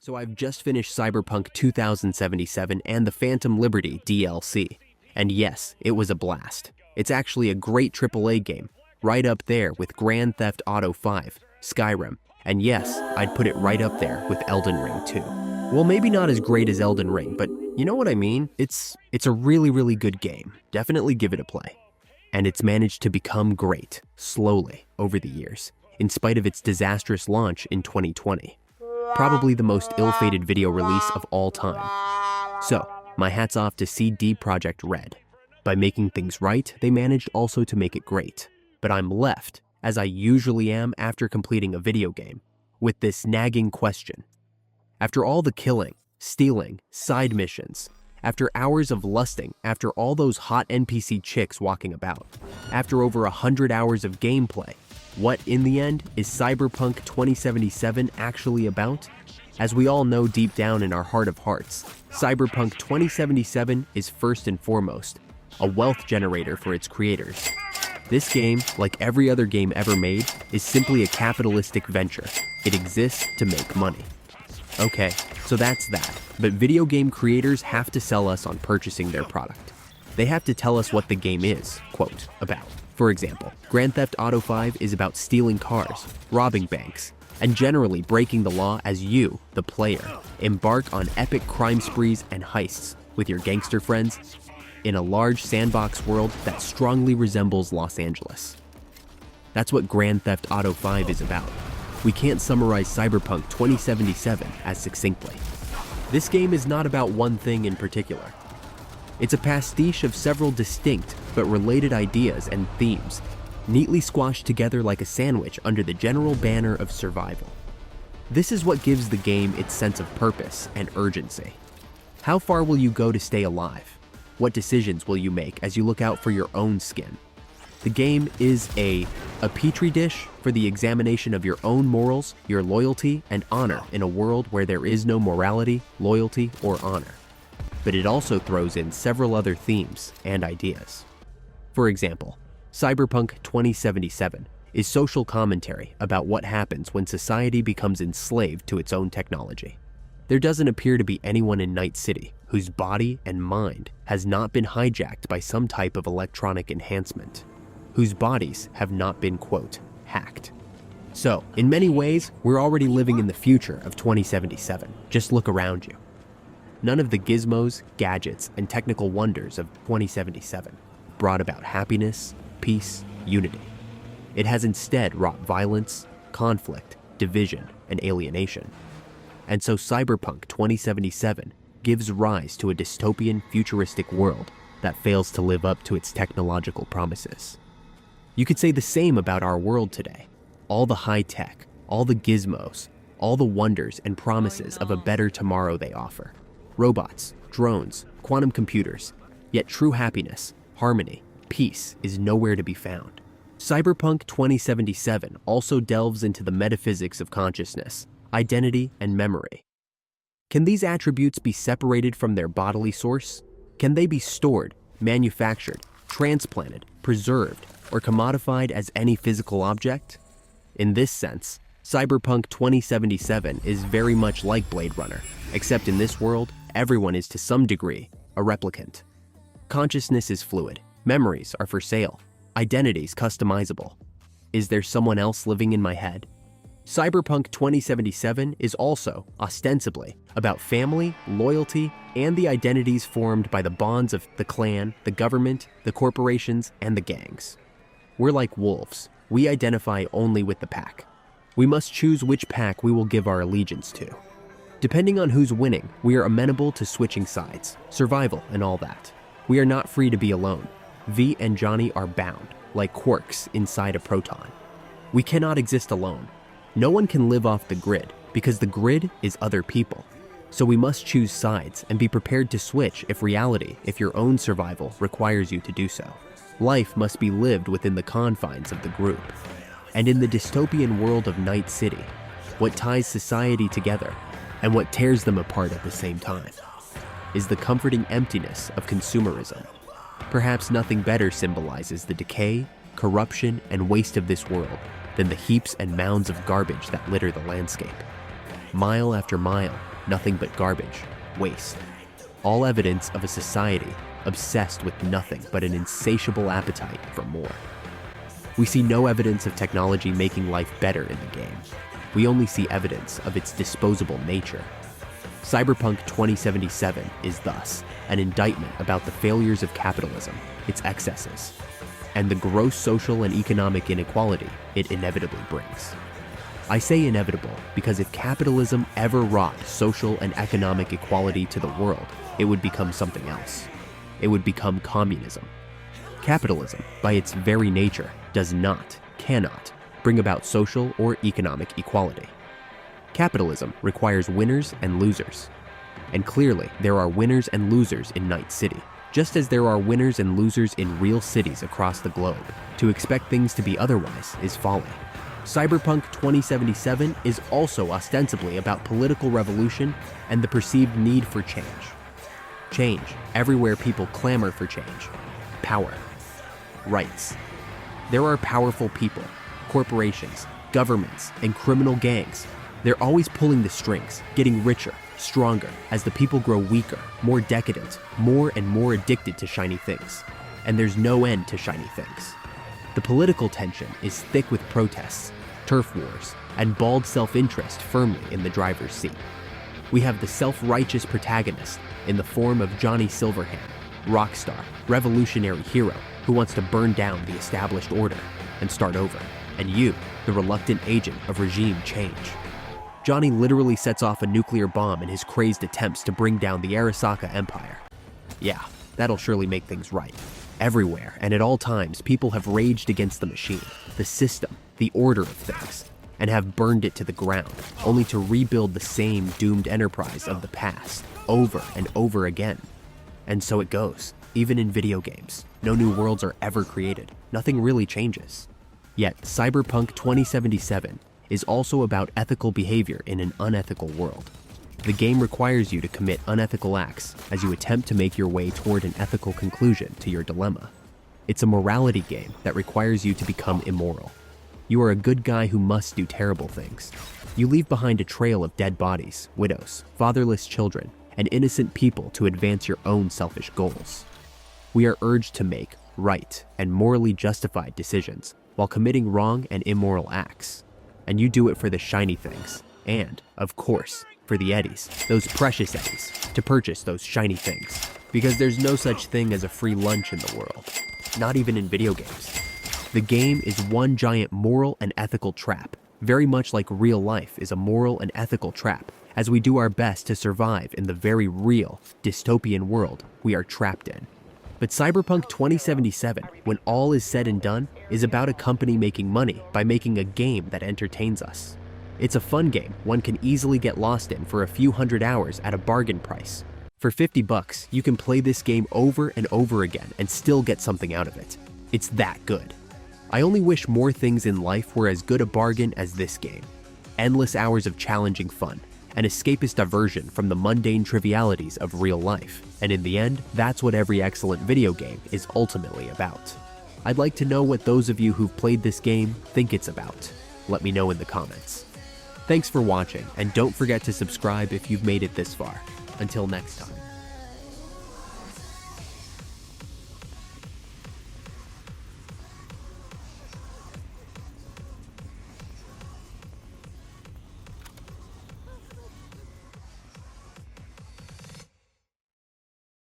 So I've just finished Cyberpunk 2077 and the Phantom Liberty DLC. And yes, it was a blast. It's actually a great AAA game, right up there with Grand Theft Auto 5, Skyrim, and yes, I'd put it right up there with Elden Ring too. Well, maybe not as great as Elden Ring, but you know what I mean? It's a really good game. Definitely give it a play. And it's managed to become great, slowly, over the years, in spite of its disastrous launch in 2020. Probably the most ill-fated video release of all time. So, my hat's off to CD Projekt Red. By making things right, they managed also to make it great. But I'm left, as I usually am after completing a video game, with this nagging question. After all the killing, stealing, side missions, after hours of lusting, after all those hot NPC chicks walking about, after over 100 hours of gameplay, what, in the end, is Cyberpunk 2077 actually about? As we all know deep down in our heart of hearts, Cyberpunk 2077 is first and foremost a wealth generator for its creators. This game, like every other game ever made, is simply a capitalistic venture. It exists to make money. Okay, so that's that. But video game creators have to sell us on purchasing their product. They have to tell us what the game is, quote, about. For example, Grand Theft Auto 5 is about stealing cars, robbing banks, and generally breaking the law as you, the player, embark on epic crime sprees and heists with your gangster friends in a large sandbox world that strongly resembles Los Angeles. That's what Grand Theft Auto 5 is about. We can't summarize Cyberpunk 2077 as succinctly. This game is not about one thing in particular. It's a pastiche of several distinct but related ideas and themes, neatly squashed together like a sandwich under the general banner of survival. This is what gives the game its sense of purpose and urgency. How far will you go to stay alive? What decisions will you make as you look out for your own skin? The game is a petri dish for the examination of your own morals, your loyalty, and honor in a world where there is no morality, loyalty, or honor. But it also throws in several other themes and ideas. For example, Cyberpunk 2077 is social commentary about what happens when society becomes enslaved to its own technology. There doesn't appear to be anyone in Night City whose body and mind has not been hijacked by some type of electronic enhancement, whose bodies have not been, quote, hacked. So, in many ways, we're already living in the future of 2077. Just look around you. None of the gizmos, gadgets, and technical wonders of 2077 brought about happiness, peace, unity. It has instead wrought violence, conflict, division, and alienation. And so Cyberpunk 2077 gives rise to a dystopian, futuristic world that fails to live up to its technological promises. You could say the same about our world today. All the high tech, all the gizmos, all the wonders and promises of a better tomorrow they offer. Robots, drones, quantum computers, yet true happiness, harmony, peace is nowhere to be found. Cyberpunk 2077 also delves into the metaphysics of consciousness, identity, and memory. Can these attributes be separated from their bodily source? Can they be stored, manufactured, transplanted, preserved, or commodified as any physical object? In this sense, Cyberpunk 2077 is very much like Blade Runner, except in this world, everyone is to some degree a replicant. Consciousness is fluid, memories are for sale, identities customizable. Is there someone else living in my head? Cyberpunk 2077 is also, ostensibly, about family, loyalty, and the identities formed by the bonds of the clan, the government, the corporations, and the gangs. We're like wolves. We identify only with the pack. We must choose which pack we will give our allegiance to. Depending on who's winning, we are amenable to switching sides, survival, and all that. We are not free to be alone. V and Johnny are bound, like quarks inside a proton. We cannot exist alone. No one can live off the grid, because the grid is other people. So we must choose sides and be prepared to switch if your own survival requires you to do so. Life must be lived within the confines of the group. And in the dystopian world of Night City, what ties society together and what tears them apart at the same time is the comforting emptiness of consumerism. Perhaps nothing better symbolizes the decay, corruption, and waste of this world than the heaps and mounds of garbage that litter the landscape. Mile after mile, nothing but garbage, waste. All evidence of a society obsessed with nothing but an insatiable appetite for more. We see no evidence of technology making life better in the game. We only see evidence of its disposable nature. Cyberpunk 2077 is thus an indictment about the failures of capitalism, its excesses, and the gross social and economic inequality it inevitably brings. I say inevitable because if capitalism ever wrought social and economic equality to the world, it would become something else. It would become communism. Capitalism, by its very nature, cannot bring about social or economic equality. Capitalism requires winners and losers. And clearly, there are winners and losers in Night City, just as there are winners and losers in real cities across the globe. To expect things to be otherwise is folly. Cyberpunk 2077 is also ostensibly about political revolution and the perceived need for change. Change, everywhere people clamor for change. Power. Rights. There are powerful people, corporations, governments, and criminal gangs. They're always pulling the strings, getting richer, stronger, as the people grow weaker, more decadent, more and more addicted to shiny things. And there's no end to shiny things. The political tension is thick with protests, turf wars, and bald self-interest firmly in the driver's seat. We have the self-righteous protagonist in the form of Johnny Silverhand, rock star, revolutionary hero who wants to burn down the established order and start over. And you, the reluctant agent of regime change. Johnny literally sets off a nuclear bomb in his crazed attempts to bring down the Arasaka Empire. Yeah, that'll surely make things right. Everywhere and at all times, people have raged against the machine, the system, the order of things, and have burned it to the ground, only to rebuild the same doomed enterprise of the past, over and over again. And so it goes, even in video games. No new worlds are ever created. Nothing really changes. Yet, Cyberpunk 2077 is also about ethical behavior in an unethical world. The game requires you to commit unethical acts as you attempt to make your way toward an ethical conclusion to your dilemma. It's a morality game that requires you to become immoral. You are a good guy who must do terrible things. You leave behind a trail of dead bodies, widows, fatherless children, and innocent people to advance your own selfish goals. We are urged to make right and morally justified decisions while committing wrong and immoral acts. And you do it for the shiny things, and, of course, for the eddies, those precious eddies, to purchase those shiny things. Because there's no such thing as a free lunch in the world, not even in video games. The game is one giant moral and ethical trap, very much like real life is a moral and ethical trap, as we do our best to survive in the very real, dystopian world we are trapped in. But Cyberpunk 2077, when all is said and done, is about a company making money by making a game that entertains us. It's a fun game one can easily get lost in for a few hundred hours at a bargain price. For $50, you can play this game over and over again and still get something out of it. It's that good. I only wish more things in life were as good a bargain as this game. Endless hours of challenging fun, an escapist diversion from the mundane trivialities of real life. And in the end, that's what every excellent video game is ultimately about. I'd like to know what those of you who've played this game think it's about. Let me know in the comments. Thanks for watching, and don't forget to subscribe if you've made it this far. Until next time.